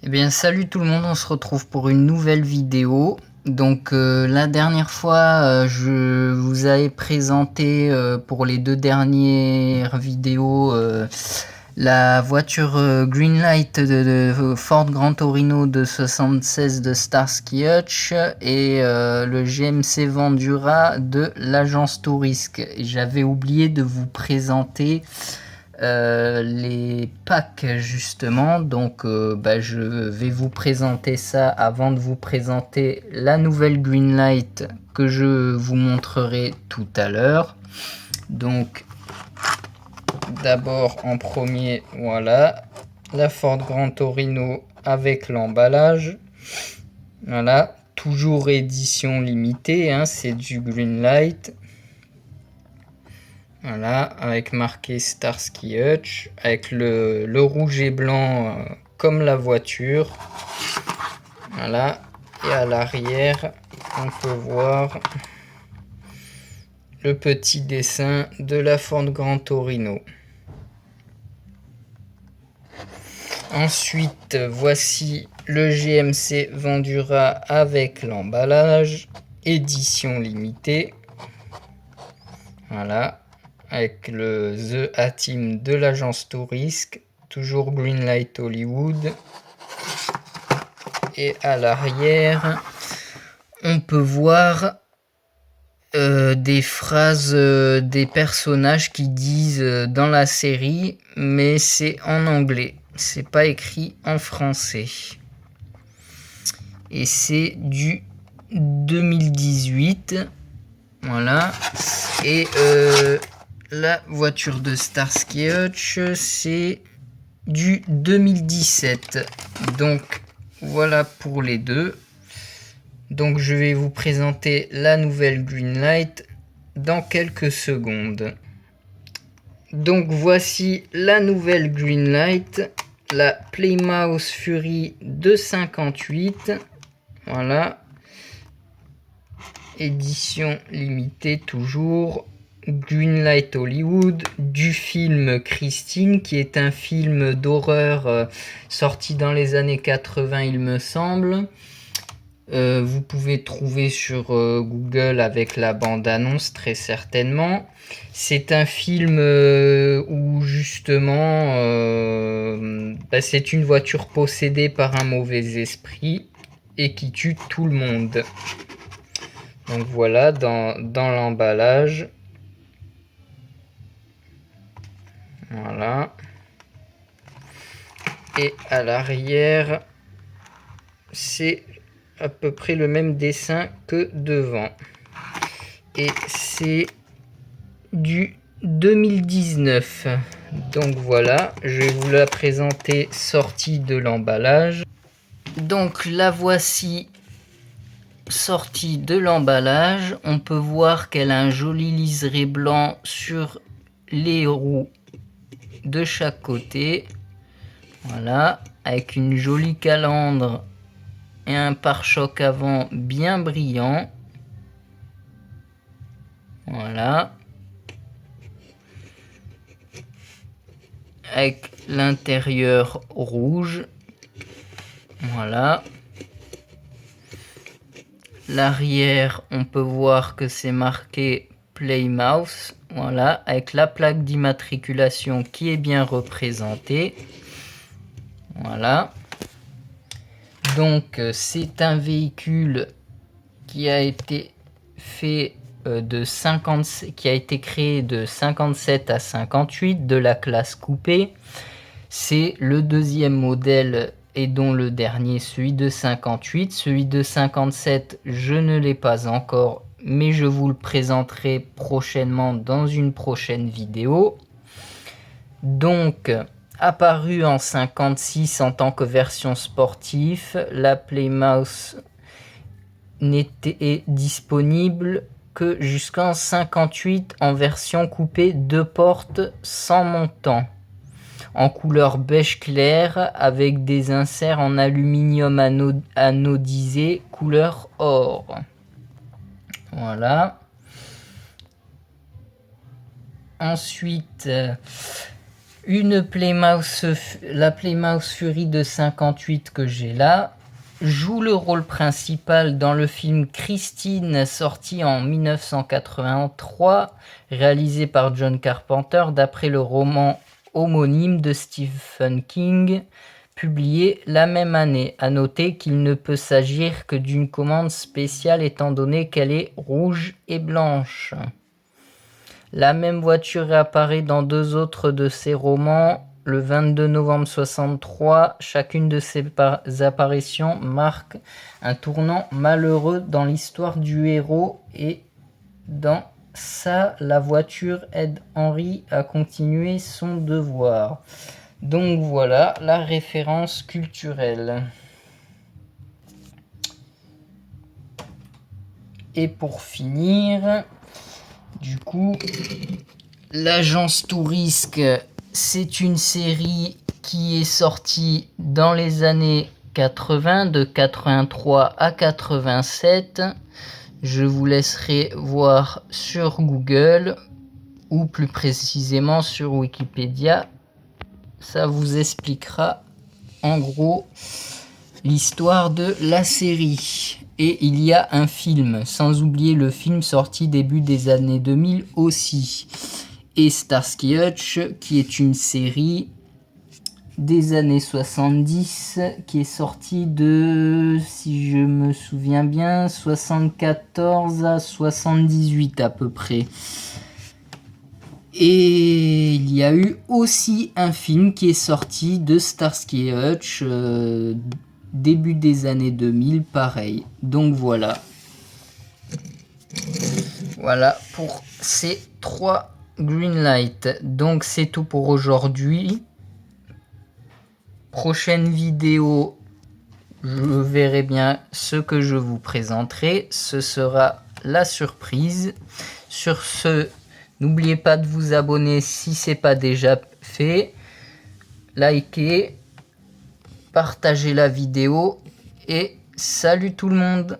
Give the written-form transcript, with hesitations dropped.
Eh bien, salut tout le monde, on se retrouve pour une nouvelle vidéo. Donc, la dernière fois, je vous avais présenté pour les deux dernières vidéos la voiture Greenlight de Ford Gran Torino de 76 de Starsky Hutch et le GMC Vendura de l'agence Tourisque. J'avais oublié de vous présenter les packs justement, donc je vais vous présenter ça avant de vous présenter la nouvelle Greenlight que je vous montrerai tout à l'heure. Donc d'abord en premier, voilà la Ford Gran Torino avec l'emballage, voilà, toujours édition limitée, hein, c'est du Greenlight. Voilà, avec marqué Starsky Hutch, avec le rouge et blanc comme la voiture. Voilà, et à l'arrière, on peut voir le petit dessin de la Ford Gran Torino. Ensuite, voici le GMC Vendura avec l'emballage, édition limitée. Voilà. Avec le The A-Team de l'agence Tourisque, toujours Greenlight Hollywood. Et à l'arrière, on peut voir des phrases des personnages qui disent dans la série, mais c'est en anglais, c'est pas écrit en français. Et c'est du 2018, voilà. Et la voiture de Starsky Hutch, c'est du 2017. Donc voilà pour les deux. Donc je vais vous présenter la nouvelle Greenlight dans quelques secondes. Donc voici la nouvelle Greenlight, la Plymouth Fury de 58. Voilà. Édition limitée toujours. Greenlight Hollywood, du film Christine, qui est un film d'horreur sorti dans les années 80, il me semble. Vous pouvez trouver sur Google avec la bande-annonce, très certainement. C'est un film où justement c'est une voiture possédée par un mauvais esprit et qui tue tout le monde. Donc voilà, dans l'emballage. Voilà. Et à l'arrière, c'est à peu près le même dessin que devant. Et c'est du 2019. Donc voilà, je vais vous la présenter sortie de l'emballage. Donc la voici sortie de l'emballage. On peut voir qu'elle a un joli liseré blanc sur les roues de chaque côté, voilà, avec une jolie calandre et un pare-choc avant bien brillant, voilà, avec l'intérieur rouge, voilà. L'arrière, on peut voir que c'est marqué Plymouth, voilà, avec la plaque d'immatriculation qui est bien représentée. Voilà. Donc c'est un véhicule qui a été fait qui a été créé de 57 à 58 de la classe coupé. C'est le deuxième modèle et dont le dernier, celui de 58. Celui de 57, je ne l'ai pas encore, mais je vous le présenterai prochainement dans une prochaine vidéo. Donc, apparue en 56 en tant que version sportive, la Plymouth n'était disponible que jusqu'en 58 en version coupée 2 portes sans montant, en couleur beige clair avec des inserts en aluminium anodisé couleur or. Voilà. Ensuite, La Plymouth Fury de 58 que j'ai là joue le rôle principal dans le film Christine, sorti en 1983, réalisé par John Carpenter d'après le roman homonyme de Stephen King, publié la même année. À noter qu'il ne peut s'agir que d'une commande spéciale étant donné qu'elle est rouge et blanche. La même voiture réapparaît dans 2 autres de ses romans le 22 novembre 63. Chacune de ces apparitions marque un tournant malheureux dans l'histoire du héros et dans ça, la voiture aide Henry à continuer son devoir. Donc voilà la référence culturelle. Et pour finir, du coup, l'Agence Tourisque, c'est une série qui est sortie dans les années 80, de 83 à 87. Je vous laisserai voir sur Google ou plus précisément sur Wikipédia. Ça vous expliquera en gros l'histoire de la série. Et il y a un film, sans oublier le film sorti début des années 2000 aussi. Et Starsky Hutch, qui est une série des années 70, qui est sortie de, si je me souviens bien, 74 à 78 à peu près. Et il y a eu aussi un film qui est sorti de Starsky Hutch, début des années 2000, pareil. Donc voilà. Voilà pour ces 3 Greenlight. Donc c'est tout pour aujourd'hui. Prochaine vidéo, je verrai bien ce que je vous présenterai. Ce sera la surprise. Sur ce, n'oubliez pas de vous abonner si ce n'est pas déjà fait. Likez, partagez la vidéo et salut tout le monde!